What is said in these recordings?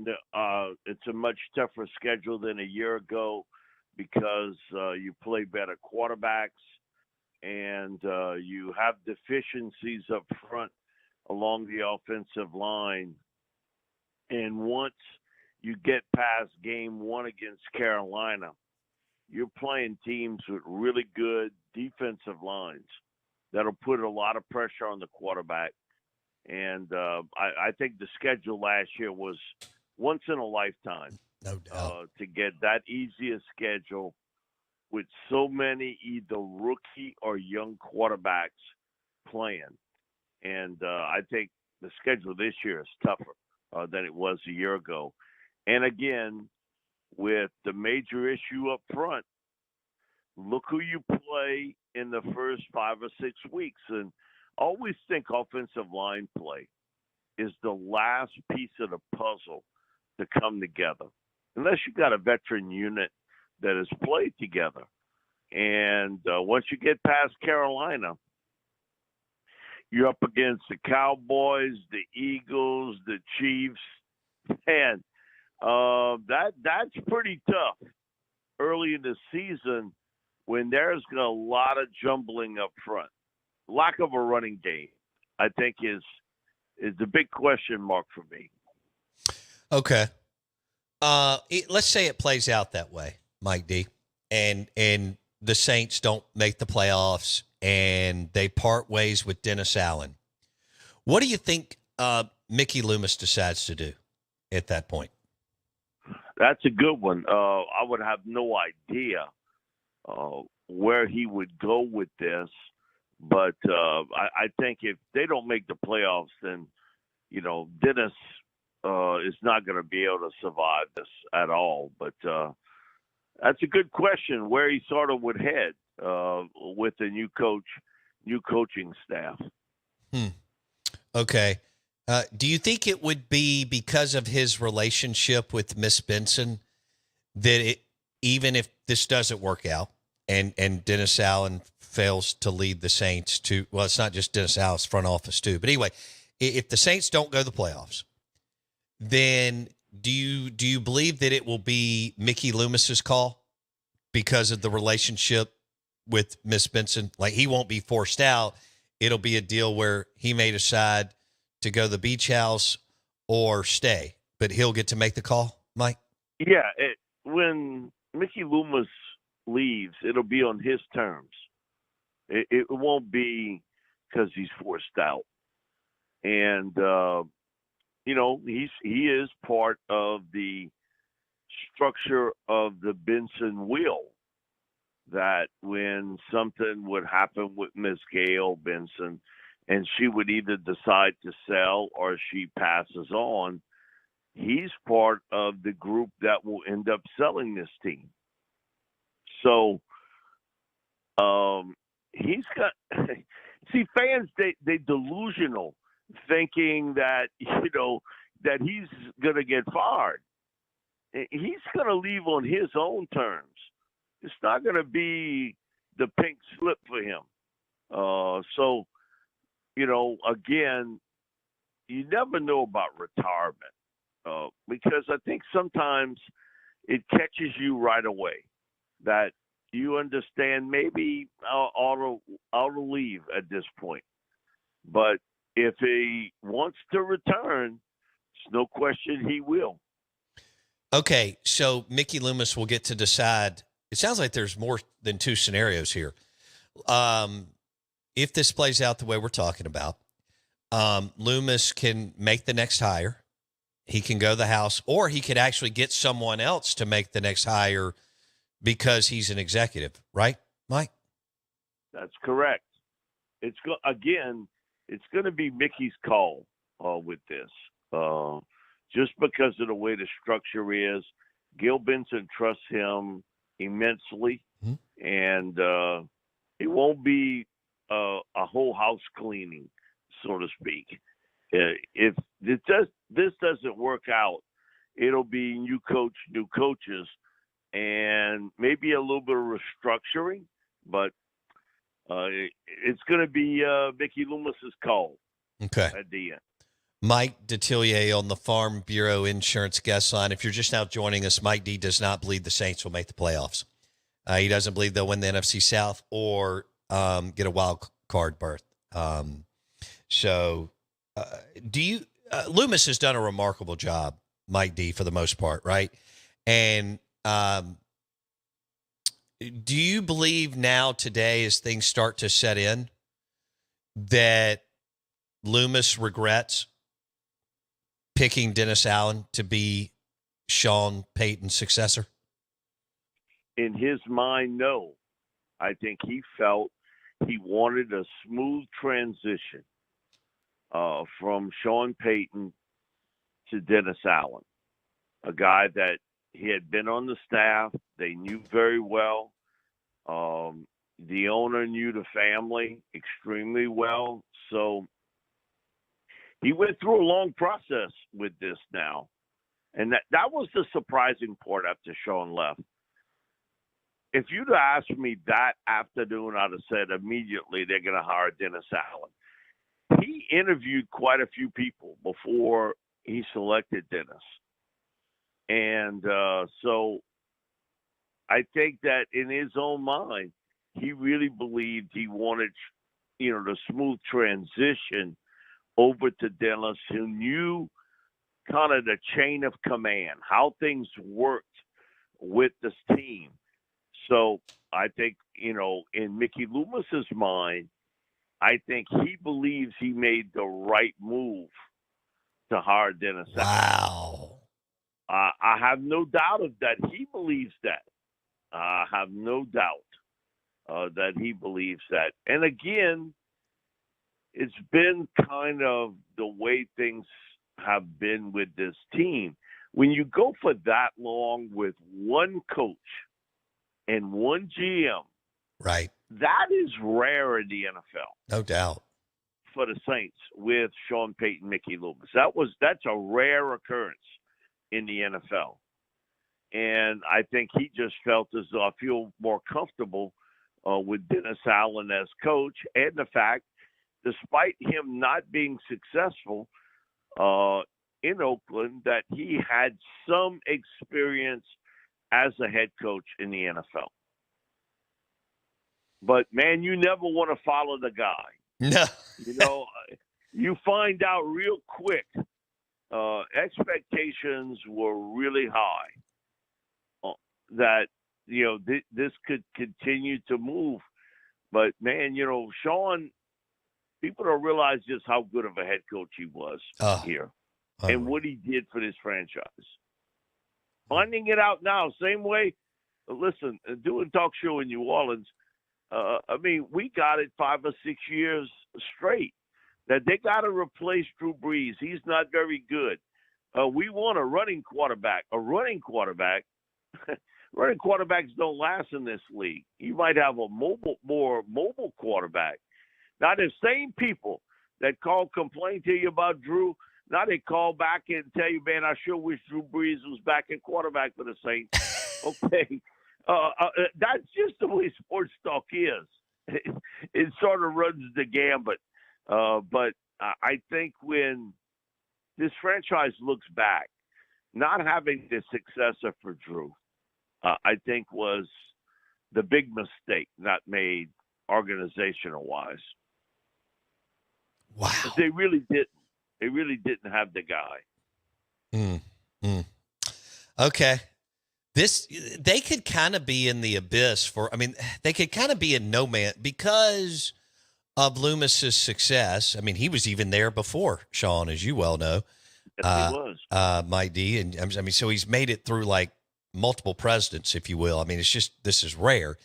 It's a much tougher schedule than a year ago because you play better quarterbacks and you have deficiencies up front along the offensive line. And once you get past game one against Carolina, you're playing teams with really good defensive lines that'll put a lot of pressure on the quarterback. And I think the schedule last year was once in a lifetime No doubt. to get that easiest schedule with so many either rookie or young quarterbacks playing. And I think the schedule this year is tougher than it was a year ago. And again, with the major issue up front, look who you play in the first 5 or 6 weeks. And always think offensive line play is the last piece of the puzzle to come together, unless you got a veteran unit that has played together. And once you get past Carolina, you're up against the Cowboys, the Eagles, the Chiefs, and that's pretty tough early in the season when there's a lot of jumbling up front. Lack of a running game, I think, is the big question mark for me. Okay. Let's say it plays out that way, Mike D, and the Saints don't make the playoffs and they part ways with Dennis Allen. What do you think Mickey Loomis decides to do at that point? That's a good one. I would have no idea where he would go with this, but I think if they don't make the playoffs, then Dennis is not going to be able to survive this at all. But that's a good question where he sort of would head with the new coaching staff. Okay. Do you think it would be because of his relationship with Miss Benson that even if this doesn't work out and Dennis Allen fails to lead the Saints to, well, it's not just Dennis Allen's front office too, but anyway, if the Saints don't go to the playoffs, then do you believe that it will be Mickey Loomis's call because of the relationship with Miss Benson? Like, he won't be forced out. It'll be a deal where he may decide to go to the beach house or stay, but he'll get to make the call, Mike? Yeah, when Mickey Loomis leaves, it'll be on his terms. It won't be because he's forced out. And, he is part of the structure of the Benson will, that when something would happen with Miss Gail Benson and she would either decide to sell or she passes on, he's part of the group that will end up selling this team. So he's got – see, fans, they delusional thinking that, that he's going to get fired. He's going to leave on his own terms. It's not going to be the pink slip for him. So, again, you never know about retirement because I think sometimes it catches you right away that you understand maybe I'll leave at this point. But if he wants to return, there's no question he will. Okay, so Mickey Loomis will get to decide. It sounds like there's more than two scenarios here. If this plays out the way we're talking about, Loomis can make the next hire. He can go to the house, or he could actually get someone else to make the next hire because he's an executive, right, Mike? That's correct. It's going to be Mickey's call with this. Just because of the way the structure is, Gil Benson trusts him immensely, and it won't be a whole house cleaning, so to speak. If this doesn't work out, it'll be new coach, new coaches, and maybe a little bit of restructuring, but it's going to be Mickey Loomis's call. Okay. At the end. Mike Detillier on the Farm Bureau Insurance guest line. If you're just now joining us, Mike D does not believe the Saints will make the playoffs. He doesn't believe they'll win the NFC South or get a wild card berth. So, do you? Loomis has done a remarkable job, Mike D, for the most part, right? And do you believe now today, as things start to set in, that Loomis regrets picking Dennis Allen to be Sean Payton's successor? In his mind, no. I think he felt he wanted a smooth transition from Sean Payton to Dennis Allen, a guy that he had been on the staff. They knew very well. The owner knew the family extremely well. So he went through a long process with this now. And that was the surprising part after Sean left. If you'd asked me that afternoon, I'd have said immediately they're going to hire Dennis Allen. He interviewed quite a few people before he selected Dennis. And so I think that in his own mind, he really believed he wanted, the smooth transition over to Dennis, who knew kind of the chain of command, how things worked with this team. So I think, in Mickey Loomis's mind, I think he believes he made the right move to hire Dennis Allen. Wow. I have no doubt of that. He believes that. I have no doubt that he believes that. And again, it's been kind of the way things have been with this team. When you go for that long with one coach and one GM, right, that is rare in the NFL. No doubt. For the Saints with Sean Payton, Mickey Loomis. That's a rare occurrence in the NFL. And I think he just felt as though I feel more comfortable with Dennis Allen as coach, and the fact, despite him not being successful in Oakland, that he had some experience as a head coach in the NFL. But, man, you never want to follow the guy. No. You find out real quick. Expectations were really high that, this could continue to move. But, man, Sean, people don't realize just how good of a head coach he was here and what he did for this franchise. Finding it out now, same way, listen, doing talk show in New Orleans, we got it 5 or 6 years straight that they got to replace Drew Brees. He's not very good. We want a running quarterback. Running quarterbacks don't last in this league. You might have a more mobile quarterback. Now, the same people that complain to you about Drew, now they call back and tell you, man, I sure wish Drew Brees was back in quarterback for the Saints. Okay. That's just the way sports talk is. It sort of runs the gambit. But I think when this franchise looks back, not having the successor for Drew, I think was the big mistake not made organizational-wise. Wow. They really didn't. They really didn't have the guy. Okay. They could kind of be in the abyss they could kind of be in no man because of Loomis's success. He was even there before Sean, as you well know. Yes, he was. Mike D. And so he's made it through like multiple presidents, if you will. It's just, this is rare.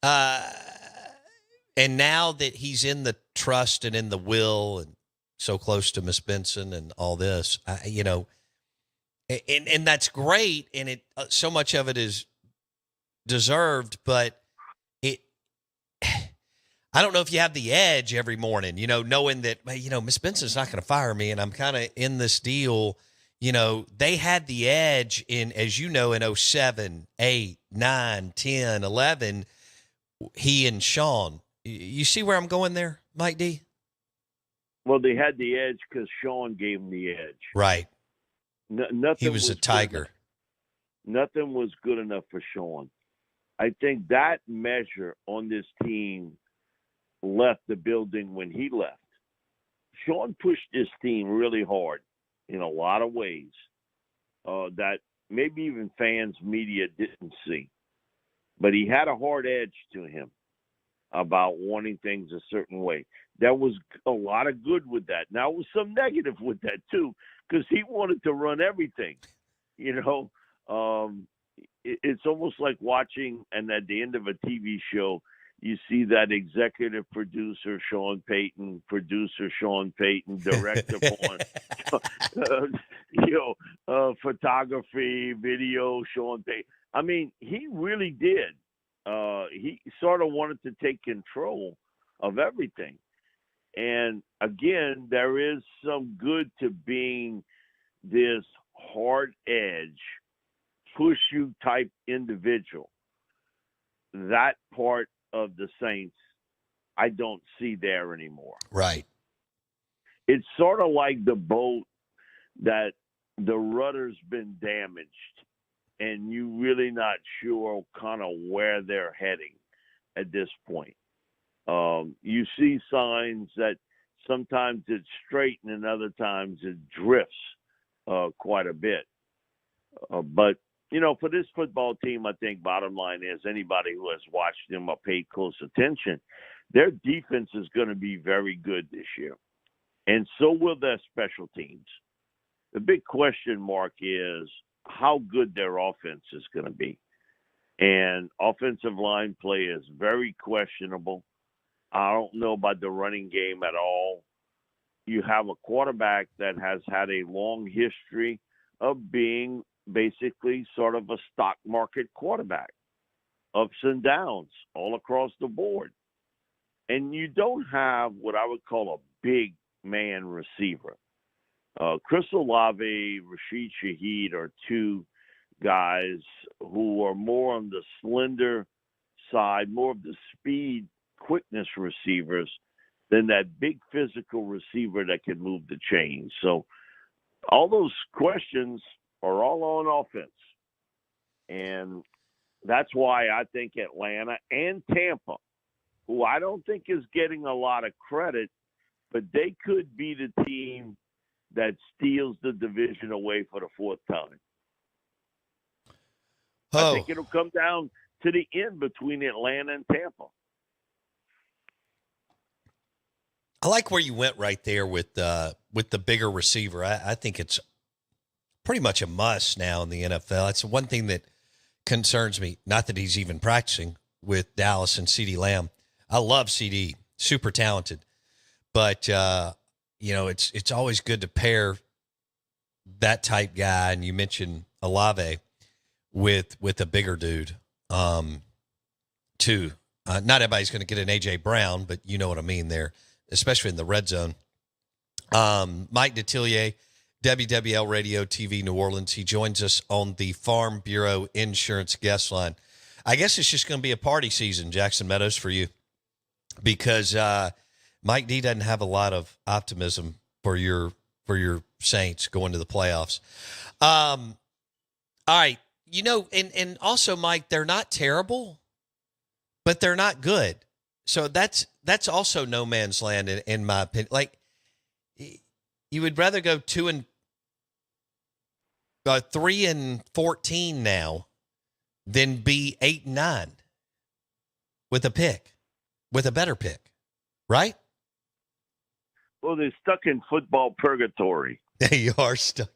And now that he's in the trust and in the will and so close to Miss Benson and all this, and that's great. And it, so much of it is deserved, but I don't know if you have the edge every morning, knowing that, Miss Benson's not going to fire me and I'm kind of in this deal. They had the edge in 07, 8, 9, 10, 11, he and Sean. You see where I'm going there, Mike D? Well, they had the edge because Sean gave them the edge. Right. Nothing He was a tiger. Nothing was good enough for Sean. I think that measure on this team left the building when he left. Sean pushed this team really hard in a lot of ways that maybe even fans, media didn't see. But he had a hard edge to him about wanting things a certain way. There was a lot of good with that. Now, there was some negative with that, too, because he wanted to run everything. You know, it's almost like watching, and at the end of a TV show, you see that executive producer, Sean Payton, director, photography, video, Sean Payton. I mean, he really did. He sort of wanted to take control of everything. And again, there is some good to being this hard edge, push you type individual. That part of the Saints, I don't see there anymore. Right. It's sort of like the boat that the rudder's been damaged and you really not sure kind of where they're heading at this point. You see signs that sometimes it's straight and other times it drifts quite a bit. But, for this football team, I think bottom line is anybody who has watched them or paid close attention, their defense is going to be very good this year. And so will their special teams. The big question mark is how good their offense is going to be. And offensive line play is very questionable. I don't know about the running game at all. You have a quarterback that has had a long history of being basically sort of a stock market quarterback, ups and downs all across the board. And you don't have what I would call a big man receiver. Chris Olave, Rashid Shaheed are two guys who are more on the slender side, more of the speed, quickness receivers than that big physical receiver that can move the chains. So all those questions are all on offense. And that's why I think Atlanta and Tampa, who I don't think is getting a lot of credit, but they could be the team that steals the division away for the fourth time. I think it'll come down to the end between Atlanta and Tampa. I like where you went right there with the bigger receiver. I think it's pretty much a must now in the NFL. It's one thing that concerns me. Not that he's even practicing with Dallas and CeeDee Lamb. I love CeeDee, super talented, but it's always good to pair that type guy. And you mentioned Olave with a bigger dude, too. Not everybody's going to get an AJ Brown, but you know what I mean there, especially in the red zone. Mike Detillier, WWL Radio TV New Orleans. He joins us on the Farm Bureau Insurance guest line. I guess it's just going to be a party season, Jackson Meadows, for you, because Mike D doesn't have a lot of optimism for your Saints going to the playoffs. All right, and also, Mike, they're not terrible, but they're not good. So that's also no man's land in my opinion. Like, you would rather go 3-14 now than be 8-9 with a better pick, right? Well, they're stuck in football purgatory. You are stuck.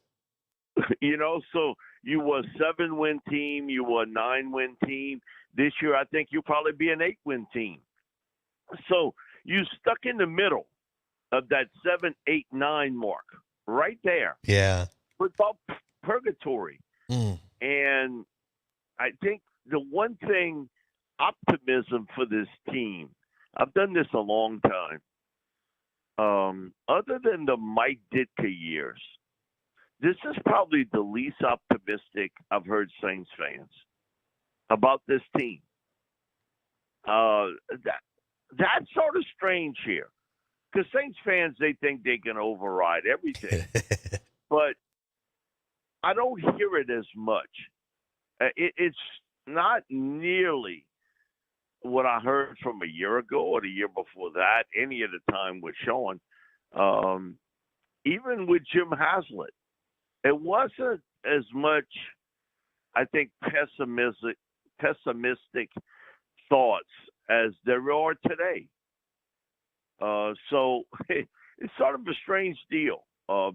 So you were a 7-win team, you were a 9-win team. This year, I think you'll probably be an 8-win team. So you stuck in the middle of that 7, 8, 9 mark, right there. Yeah. Football purgatory. Mm. And I think the one thing, optimism for this team, I've done this a long time. Other than the Mike Ditka years, this is probably the least optimistic I've heard Saints fans about this team. That's sort of strange here. because Saints fans, they think they can override everything, but I don't hear it as much. It's not nearly what I heard from a year ago or the year before that, any of the time with Sean. Even with Jim Haslett, it wasn't as much, I think, pessimistic thoughts as there are today. So it's sort of a strange deal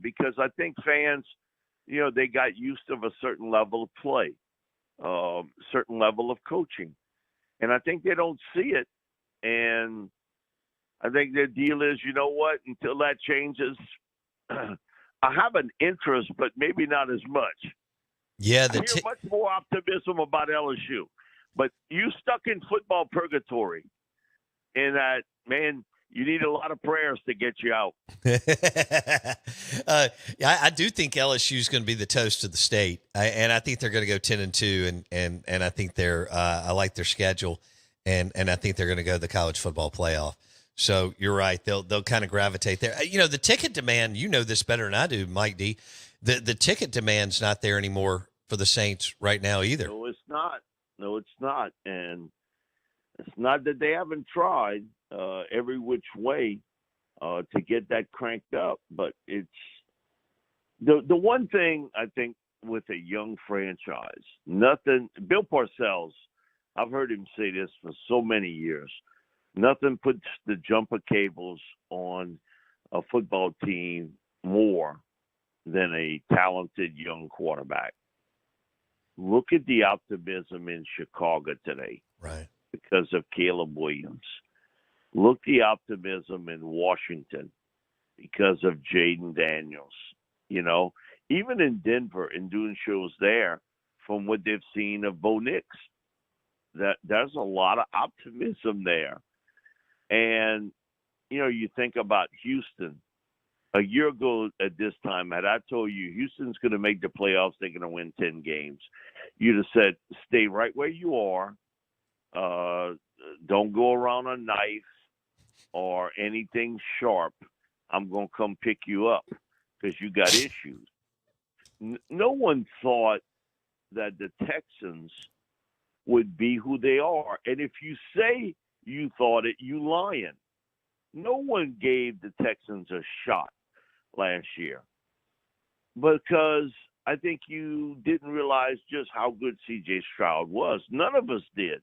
because I think fans, they got used to a certain level of play, certain level of coaching. And I think they don't see it. And I think their deal is, you know what, until that changes, I have an interest, but maybe not as much. Yeah, I hear much more optimism about LSU. But you stuck in football purgatory in that, man, you need a lot of prayers to get you out. I do think LSU is going to be the toast of the state, and I think they're going to go 10-2, and I think I like their schedule, and I think they're going to go to the college football playoff. So you're right; they'll kind of gravitate there. The ticket demand. You know this better than I do, Mike D. The ticket demand's not there anymore for the Saints right now either. No, it's not. And it's not that they haven't tried every which way to get that cranked up, but it's the one thing I think with a young franchise. Nothing. Bill Parcells, I've heard him say this for so many years. Nothing puts the jumper cables on a football team more than a talented young quarterback. Look at the optimism in Chicago today, right? Because of Caleb Williams. Look the optimism in Washington because of Jaden Daniels. Even in Denver, in doing shows there, from what they've seen of Bo Nix, that there's a lot of optimism there. And you think about Houston. A year ago at this time, had I told you Houston's going to make the playoffs, they're going to win 10 games, you'd have said, stay right where you are. Don't go around a knife or anything sharp. I'm going to come pick you up because you got issues. No one thought that the Texans would be who they are. And if you say you thought it, you lying. No one gave the Texans a shot last year because I think you didn't realize just how good C.J. Stroud was. None of us did.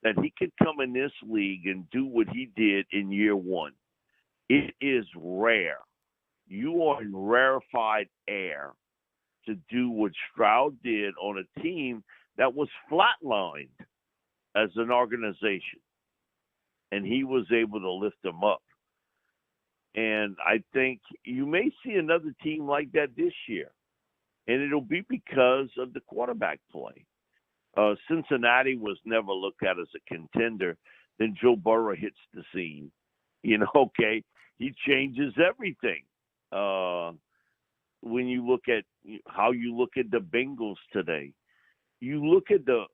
That he could come in this league and do what he did in year one. It is rare. You are in rarefied air to do what Stroud did on a team that was flatlined as an organization. And he was able to lift them up. And I think you may see another team like that this year. And it'll be because of the quarterback play. Cincinnati was never looked at as a contender. Then Joe Burrow hits the scene. Okay, he changes everything. When you look at how you look at the Bengals today, you look at the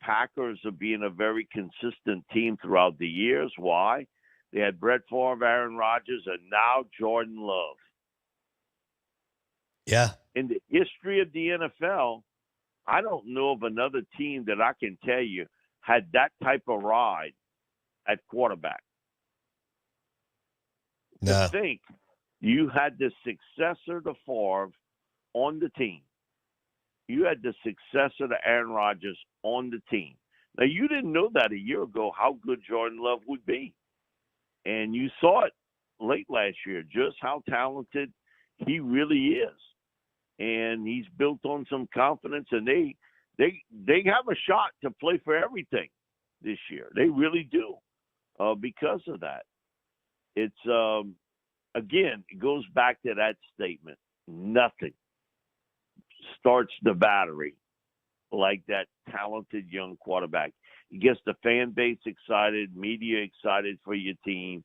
Packers are being a very consistent team throughout the years. Why? They had Brett Favre, Aaron Rodgers, and now Jordan Love. Yeah. In the history of the NFL, I don't know of another team that I can tell you had that type of ride at quarterback. No. To think you had the successor to Favre on the team. You had the successor to Aaron Rodgers on the team. Now, you didn't know that a year ago how good Jordan Love would be. And you saw it late last year, just how talented he really is. And he's built on some confidence, and they have a shot to play for everything this year. They really do because of that. It's, again, it goes back to that statement. Nothing starts the battery like that talented young quarterback. It gets the fan base excited, media excited for your team,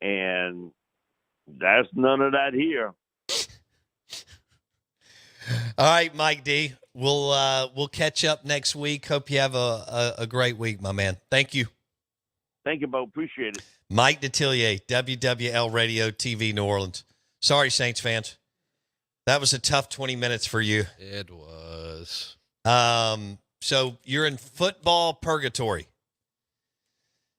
and there's none of that here. All right, Mike D. We'll catch up next week. Hope you have a great week, my man. Thank you. Thank you, Bo. Appreciate it. Mike Detillier, WWL Radio TV New Orleans. Sorry, Saints fans. That was a tough 20 minutes for you. It was. So you're in football purgatory.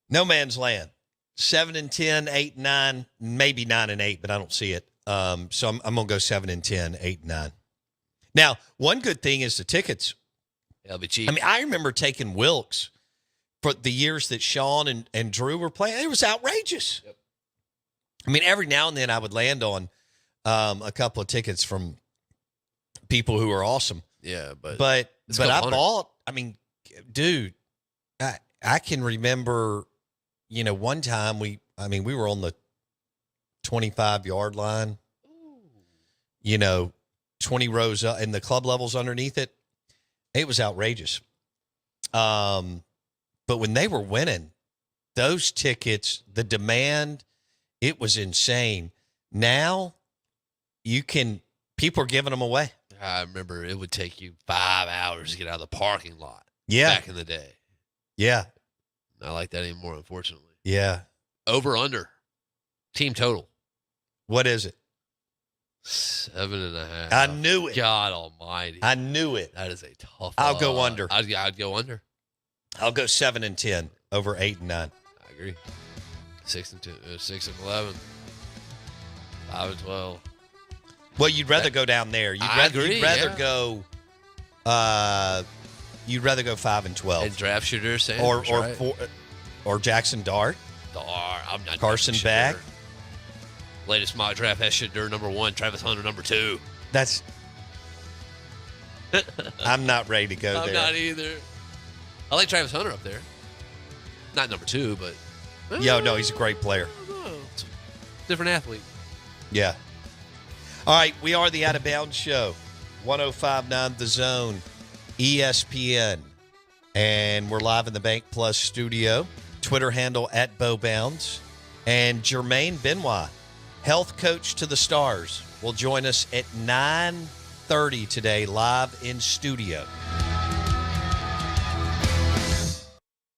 No man's land. 7-10, 8-9, maybe 9-8, but I don't see it. So I'm gonna go 7-10, 8-9. Now, one good thing is the tickets. It'll be cheap. I mean, I remember taking Wilkes for the years that Sean and Drew were playing. It was outrageous. Yep. I mean, every now and then I would land on a couple of tickets from people who are awesome. Yeah, but I bought. I mean, dude, I can remember. One time we were on the 25-yard line. 20 rows up, and the club levels underneath it. It was outrageous. But when they were winning, those tickets, the demand, it was insane. Now people are giving them away. I remember it would take you 5 hours to get out of the parking lot. Yeah. Back in the day. Yeah. Not like that anymore, unfortunately. Yeah. Over, under. Team total. What is it? 7.5. I knew it. God almighty. I knew it. That is a tough. I'll go under. I'd go under. I'll go 7-10 over 8-9. I agree. 6-2, 6-11, 5-12. Well, you'd rather go down there. You'd rather go. You'd rather go 5-12. And draft shooter, Sanders, or Jackson Dart. I'm not Carson Beck. Latest mock draft has Shadur number 1, Travis Hunter number 2. That's. I'm not ready to go there. I'm not either. I like Travis Hunter up there. Not number 2, but. No, he's a great player. Different athlete. Yeah. All right, we are the Out of Bounds Show. 105.9 The Zone, ESPN. And we're live in the Bank Plus studio. Twitter handle @BoBounds. And Jermaine Benoit, health coach to the stars, will join us at 9:30 today live in studio.